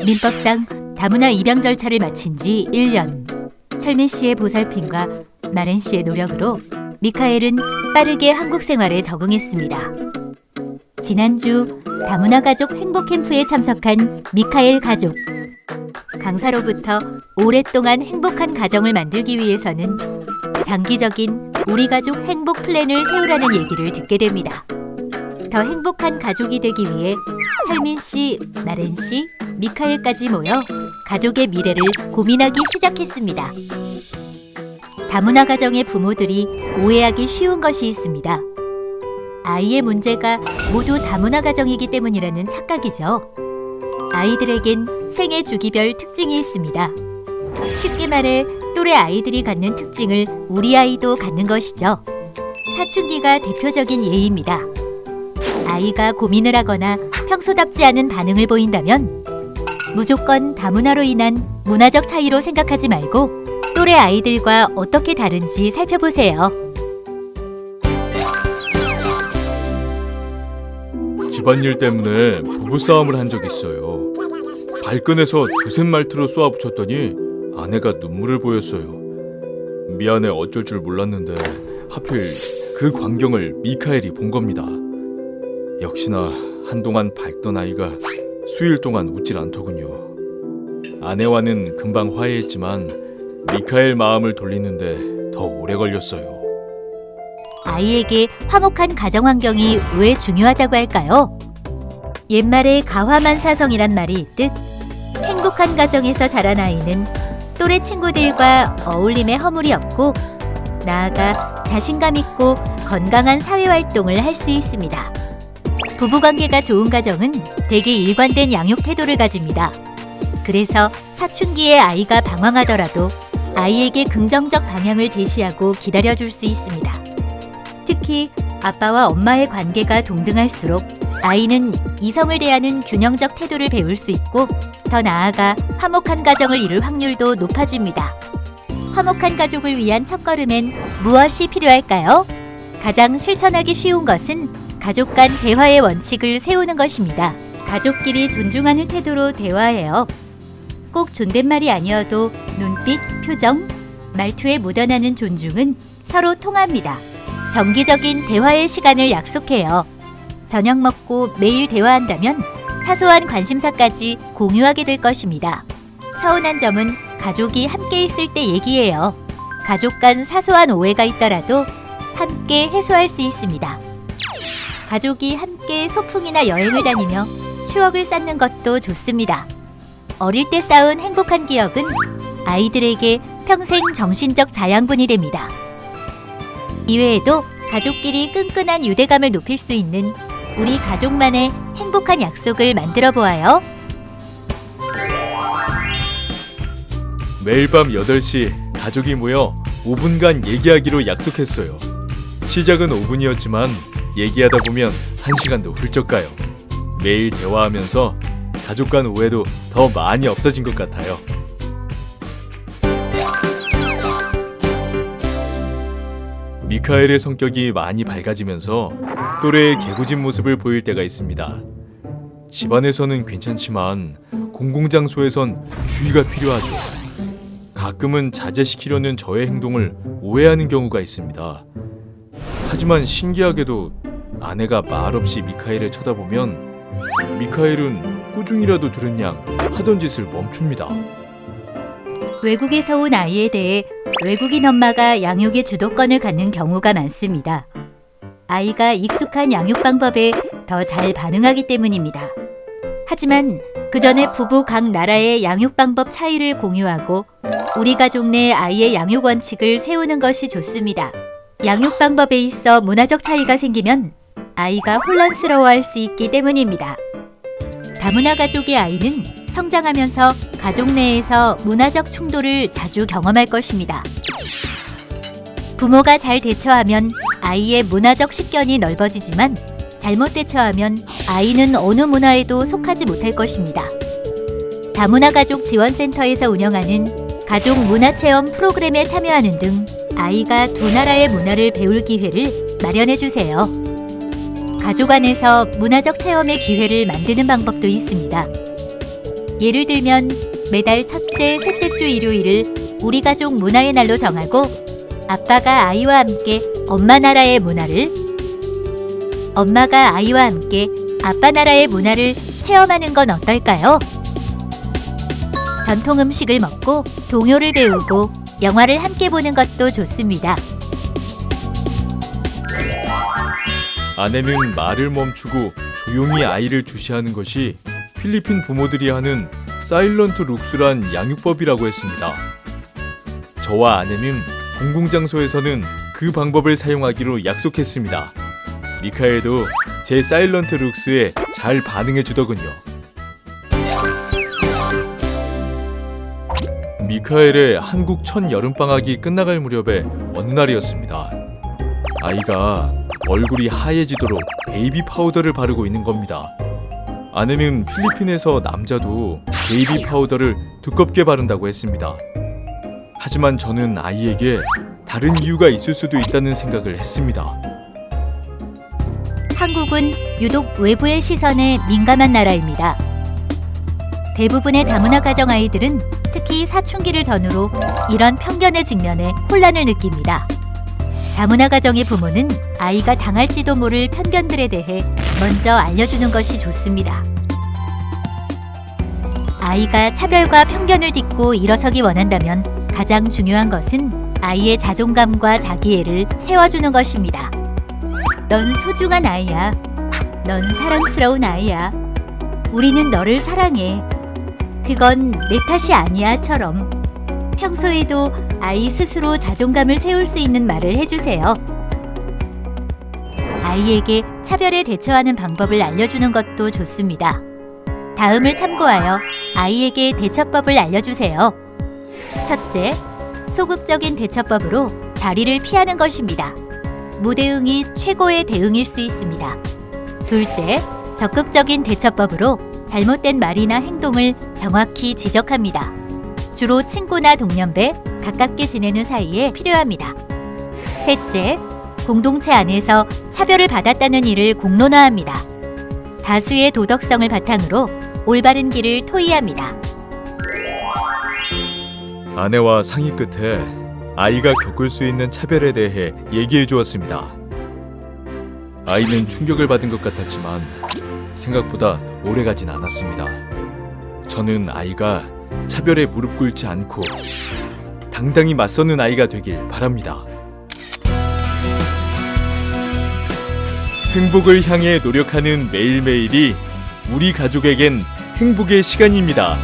민법상 다문화 입양 절차를 마친 지 1년. 철민 씨의 보살핌과 마렌 씨의 노력으로 미카엘은 빠르게 한국 생활에 적응했습니다. 지난주 다문화 가족 행복 캠프에 참석한 미카엘 가족. 강사로부터 오랫동안 행복한 가정을 만들기 위해서는 장기적인 우리 가족 행복 플랜을 세우라는 얘기를 듣게 됩니다. 더 행복한 가족이 되기 위해 철민 씨, 나렌 씨, 미카엘까지 모여 가족의 미래를 고민하기 시작했습니다. 다문화 가정의 부모들이 오해하기 쉬운 것이 있습니다. 아이의 문제가 모두 다문화 가정이기 때문이라는 착각이죠. 아이들에겐 생애 주기별 특징이 있습니다. 쉽게 말해 또래 아이들이 갖는 특징을 우리 아이도 갖는 것이죠. 사춘기가 대표적인 예입니다. 아이가 고민을 하거나 평소답지 않은 반응을 보인다면 무조건 다문화로 인한 문화적 차이로 생각하지 말고 또래 아이들과 어떻게 다른지 살펴보세요. 집안일 때문에 부부싸움을 한 적 있어요. 발끈해서 드센 말투로 쏘아붙였더니 아내가 눈물을 보였어요. 미안해, 어쩔 줄 몰랐는데 하필 그 광경을 미카엘이 본 겁니다. 역시나 한동안 밝던 아이가 수일 동안 웃질 않더군요. 아내와는 금방 화해했지만 미카엘 마음을 돌리는데 더 오래 걸렸어요. 아이에게 화목한 가정 환경이 왜 중요하다고 할까요? 옛말에 가화만사성이란 말이 있듯 행복한 가정에서 자란 아이는 또래 친구들과 어울림에 허물이 없고 나아가 자신감 있고 건강한 사회활동을 할 수 있습니다. 부부관계가 좋은 가정은 대개 일관된 양육 태도를 가집니다. 그래서 사춘기에 아이가 방황하더라도 아이에게 긍정적 방향을 제시하고 기다려줄 수 있습니다. 특히 아빠와 엄마의 관계가 동등할수록 아이는 이성을 대하는 균형적 태도를 배울 수 있고 더 나아가 화목한 가정을 이룰 확률도 높아집니다. 화목한 가족을 위한 첫걸음엔 무엇이 필요할까요? 가장 실천하기 쉬운 것은 가족 간 대화의 원칙을 세우는 것입니다. 가족끼리 존중하는 태도로 대화해요. 꼭 존댓말이 아니어도 눈빛, 표정, 말투에 묻어나는 존중은 서로 통합니다. 정기적인 대화의 시간을 약속해요. 저녁 먹고 매일 대화한다면 사소한 관심사까지 공유하게 될 것입니다. 서운한 점은 가족이 함께 있을 때 얘기해요. 가족 간 사소한 오해가 있더라도 함께 해소할 수 있습니다. 가족이 함께 소풍이나 여행을 다니며 추억을 쌓는 것도 좋습니다. 어릴 때 쌓은 행복한 기억은 아이들에게 평생 정신적 자양분이 됩니다. 이외에도 가족끼리 끈끈한 유대감을 높일 수 있는 우리 가족만의 행복한 약속을 만들어 보아요. 매일 밤 8시 가족이 모여 5분간 얘기하기로 약속했어요. 시작은 5분이었지만 얘기하다 보면 1시간도 훌쩍 가요. 매일 대화하면서 가족 간 오해도 더 많이 없어진 것 같아요. 미카엘의 성격이 많이 밝아지면서 또래의 개구진 모습을 보일 때가 있습니다. 집안에서는 괜찮지만 공공장소에선 주의가 필요하죠. 가끔은 자제시키려는 저의 행동을 오해하는 경우가 있습니다. 하지만 신기하게도 아내가 말없이 미카엘을 쳐다보면 미카엘은 꾸중이라도 들은 양 하던 짓을 멈춥니다. 외국에서 온 아이에 대해 외국인 엄마가 양육의 주도권을 갖는 경우가 많습니다. 아이가 익숙한 양육 방법에 더 잘 반응하기 때문입니다. 하지만 그 전에 부부 각 나라의 양육 방법 차이를 공유하고 우리 가족 내 아이의 양육 원칙을 세우는 것이 좋습니다. 양육 방법에 있어 문화적 차이가 생기면 아이가 혼란스러워할 수 있기 때문입니다. 다문화 가족의 아이는 성장하면서 가족 내에서 문화적 충돌을 자주 경험할 것입니다. 부모가 잘 대처하면 아이의 문화적 식견이 넓어지지만 잘못 대처하면 아이는 어느 문화에도 속하지 못할 것입니다. 다문화 가족 지원센터에서 운영하는 가족 문화체험 프로그램에 참여하는 등 아이가 두 나라의 문화를 배울 기회를 마련해 주세요. 가족 안에서 문화적 체험의 기회를 만드는 방법도 있습니다. 예를 들면 매달 첫째, 셋째 주 일요일을 우리 가족 문화의 날로 정하고 아빠가 아이와 함께 엄마 나라의 문화를, 엄마가 아이와 함께 아빠 나라의 문화를 체험하는 건 어떨까요? 전통 음식을 먹고 동요를 배우고 영화를 함께 보는 것도 좋습니다. 아내는 말을 멈추고 조용히 아이를 주시하는 것이 필리핀 부모들이 하는 사일런트 룩스란 양육법이라고 했습니다. 저와 아내는 공공장소에서는 그 방법을 사용하기로 약속했습니다. 미카엘도 제 사일런트 룩스에 잘 반응해 주더군요. 미카엘의 한국 첫 여름방학이 끝나갈 무렵의 어느 날이었습니다. 아이가 얼굴이 하얘지도록 베이비 파우더를 바르고 있는 겁니다. 아내는 필리핀에서 남자도 베이비 파우더를 두껍게 바른다고 했습니다. 하지만 저는 아이에게 다른 이유가 있을 수도 있다는 생각을 했습니다. 한국은 유독 외부의 시선에 민감한 나라입니다. 대부분의 다문화 가정 아이들은 특히 사춘기를 전후로 이런 편견에 직면해 혼란을 느낍니다. 다문화 가정의 부모는 아이가 당할지도 모를 편견들에 대해 먼저 알려주는 것이 좋습니다. 아이가 차별과 편견을 딛고 일어서기 원한다면 가장 중요한 것은 아이의 자존감과 자기애를 세워주는 것입니다. 넌 소중한 아이야. 넌 사랑스러운 아이야. 우리는 너를 사랑해. 그건 내 탓이 아니야처럼 평소에도 아이 스스로 자존감을 세울 수 있는 말을 해주세요. 아이에게 차별에 대처하는 방법을 알려주는 것도 좋습니다. 다음을 참고하여 아이에게 대처법을 알려주세요. 첫째, 소극적인 대처법으로 자리를 피하는 것입니다. 무대응이 최고의 대응일 수 있습니다. 둘째, 적극적인 대처법으로 잘못된 말이나 행동을 정확히 지적합니다. 주로 친구나 동년배, 가깝게 지내는 사이에 필요합니다. 셋째, 공동체 안에서 차별을 받았다는 일을 공론화합니다. 다수의 도덕성을 바탕으로 올바른 길을 토의합니다. 아내와 상의 끝에 아이가 겪을 수 있는 차별에 대해 얘기해 주었습니다. 아이는 충격을 받은 것 같았지만 생각보다 오래가진 않았습니다. 저는 아이가 차별에 무릎 꿇지 않고 당당히 맞서는 아이가 되길 바랍니다. 행복을 향해 노력하는 매일매일이 우리 가족에겐 행복의 시간입니다.